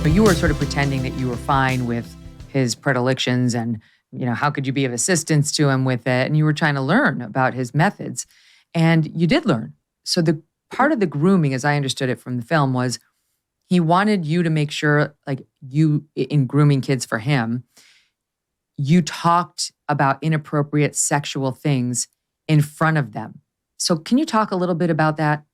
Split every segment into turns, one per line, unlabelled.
But you were sort of pretending that you were fine with his predilections and, how could you be of assistance to him with it? And you were trying to learn about his methods. And you did learn. So the part of the grooming, as I understood it from the film, was he wanted you to make sure, like you, in grooming kids for him, you talked about inappropriate sexual things in front of them. So can you talk a little bit about that?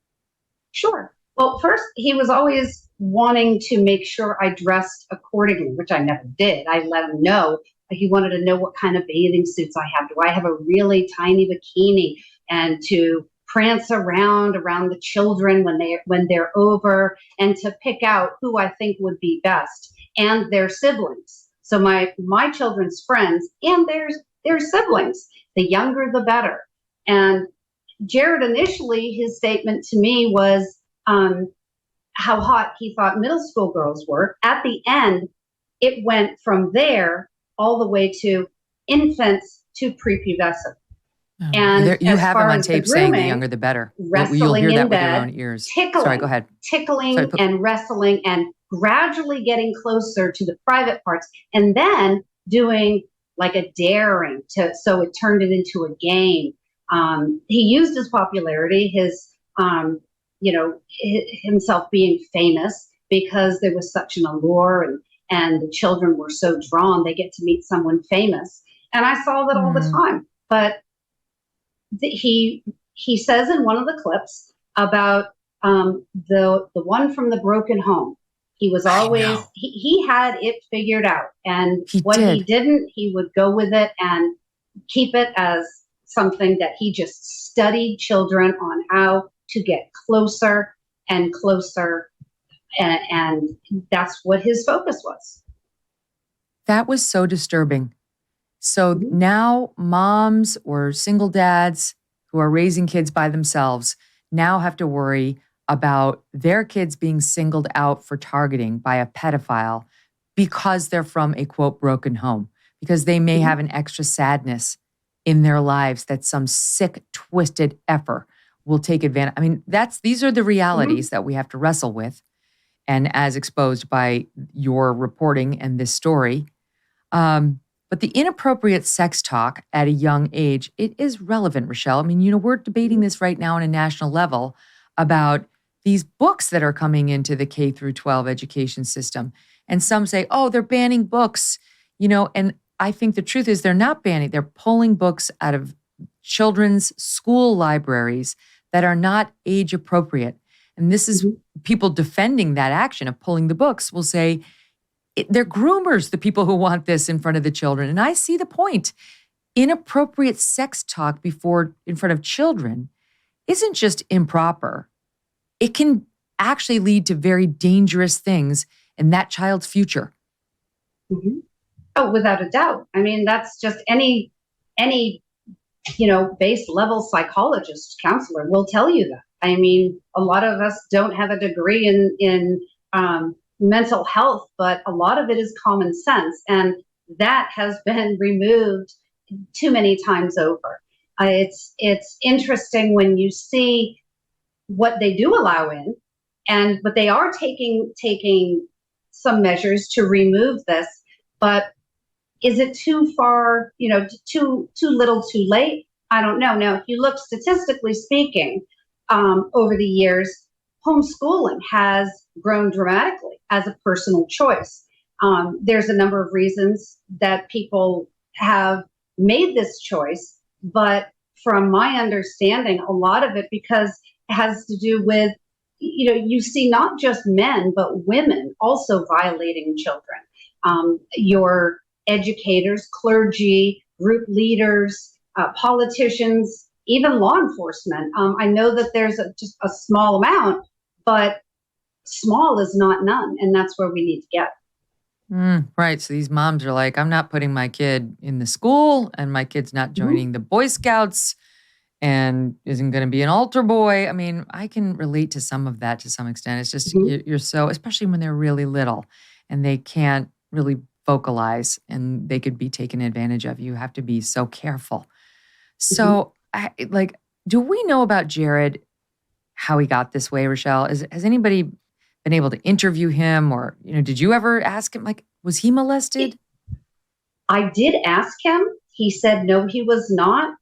Sure. Well, first, he was always wanting to make sure I dressed accordingly, which I never did. I let him know. He wanted to know what kind of bathing suits I have. Do I have a really tiny bikini? And to prance around the children when they're over, and to pick out who I think would be best, and their siblings. So my children's friends and their siblings. The younger, the better. And Jared, initially, his statement to me was how hot he thought middle school girls were. At the end, it went from there all the way to infants to prepubescent.
Oh,
And
you
as
have
far
him on
as the
tape saying the
grooming,
younger the better. You'll
wrestling
hear that
in
with your
bed,
own ears.
tickling,
Sorry, go ahead.
and wrestling, and gradually getting closer to the private parts, and then doing like a daring so it turned it into a game. He used his popularity, himself being famous, because there was such an allure, and the children were so drawn. They get to meet someone famous, and I saw that all the time. But he says in one of the clips about the one from the broken home. He was always he had it figured out, and he didn't, he would go with it and keep it as something that he just studied children on how to get closer and closer, and that's what his focus was.
That was so disturbing. So now moms or single dads who are raising kids by themselves now have to worry about their kids being singled out for targeting by a pedophile because they're from a, quote, broken home, because they may have an extra sadness in their lives that some sick, twisted effer will take advantage. I mean, these are the realities that we have to wrestle with. And as exposed by your reporting and this story. But the inappropriate sex talk at a young age, it is relevant, Rochelle. I mean, we're debating this right now on a national level about these books that are coming into the K through 12 education system. And some say, oh, they're banning books, and I think the truth is they're not banning. They're pulling books out of children's school libraries that are not age appropriate. And this is people defending that action of pulling the books will say, they're groomers, the people who want this in front of the children. And I see the point. Inappropriate sex talk in front of children isn't just improper. It can actually lead to very dangerous things in that child's future.
Oh, without a doubt. I mean, that's just any base level psychologist, counselor will tell you that. I mean, a lot of us don't have a degree in mental health, but a lot of it is common sense. And that has been removed too many times over. It's interesting when you see what they do allow in, but they are taking some measures to remove this. But is it too far, too little, too late? I don't know. Now, if you look statistically speaking, over the years, homeschooling has grown dramatically as a personal choice. There's a number of reasons that people have made this choice, but from my understanding, a lot of it because it has to do with, you see not just men, but women also violating children. Your educators, clergy, group leaders, politicians, even law enforcement. I know that there's just a small amount, but small is not none, and that's where we need to get.
Right. So these moms are like, I'm not putting my kid in the school, and my kid's not joining the Boy Scouts and isn't going to be an altar boy. I mean, I can relate to some of that to some extent. It's just you're so, especially when they're really little and they can't really vocalize and they could be taken advantage of. You have to be so careful. So, do we know about Jared, how he got this way, Rochelle? Has anybody been able to interview him? Or, did you ever ask him, like, was he molested?
I did ask him. He said, no, he was not.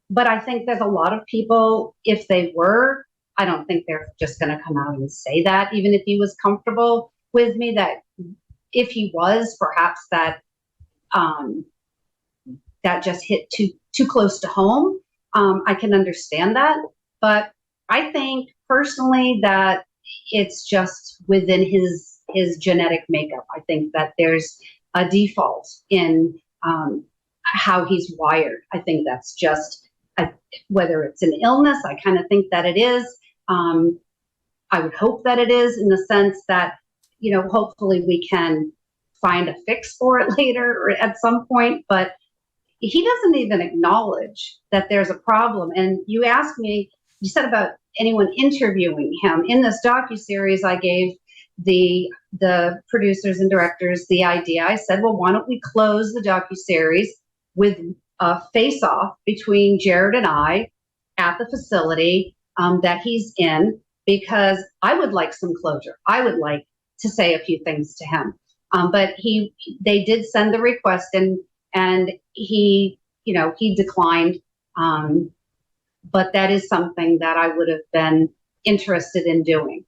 But I think that a lot of people, if they were, I don't think they're just going to come out and say that, even if he was comfortable with me, that if he was, perhaps that that just hit too close to home. I can understand that. But I think personally that it's just within his genetic makeup. I think that there's a default in how he's wired. I think that's just, whether it's an illness, I kind of think that it is. I would hope that it is, in the sense that, hopefully we can find a fix for it later or at some point. But he doesn't even acknowledge that there's a problem. And you asked me, you said about anyone interviewing him. In this docuseries, I gave the producers and directors the idea. I said, well, why don't we close the docuseries with a face-off between Jared and I at the facility that he's in, because I would like some closure. I would like to say a few things to him. But they did send the request, and he declined. But that is something that I would have been interested in doing.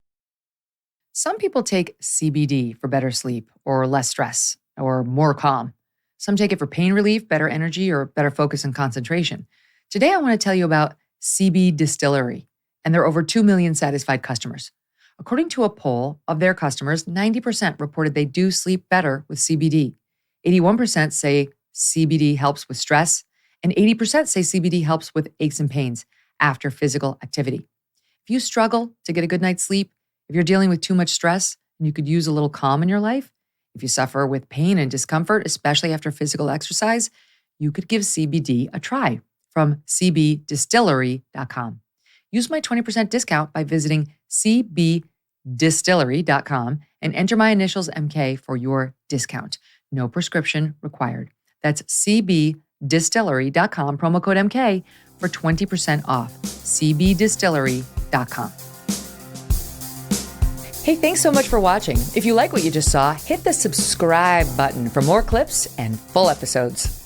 Some people take CBD for better sleep or less stress or more calm. Some take it for pain relief, better energy, or better focus and concentration. Today, I want to tell you about CB Distillery and their over 2 million satisfied customers. According to a poll of their customers, 90% reported they do sleep better with CBD. 81% say CBD helps with stress, and 80% say CBD helps with aches and pains after physical activity. If you struggle to get a good night's sleep, if you're dealing with too much stress and you could use a little calm in your life, if you suffer with pain and discomfort, especially after physical exercise, you could give CBD a try from cbdistillery.com. Use my 20% discount by visiting cbdistillery.com and enter my initials MK for your discount. No prescription required. That's cbdistillery.com, promo code MK for 20% off. cbdistillery.com. Hey, thanks so much for watching. If you like what you just saw, hit the subscribe button for more clips and full episodes.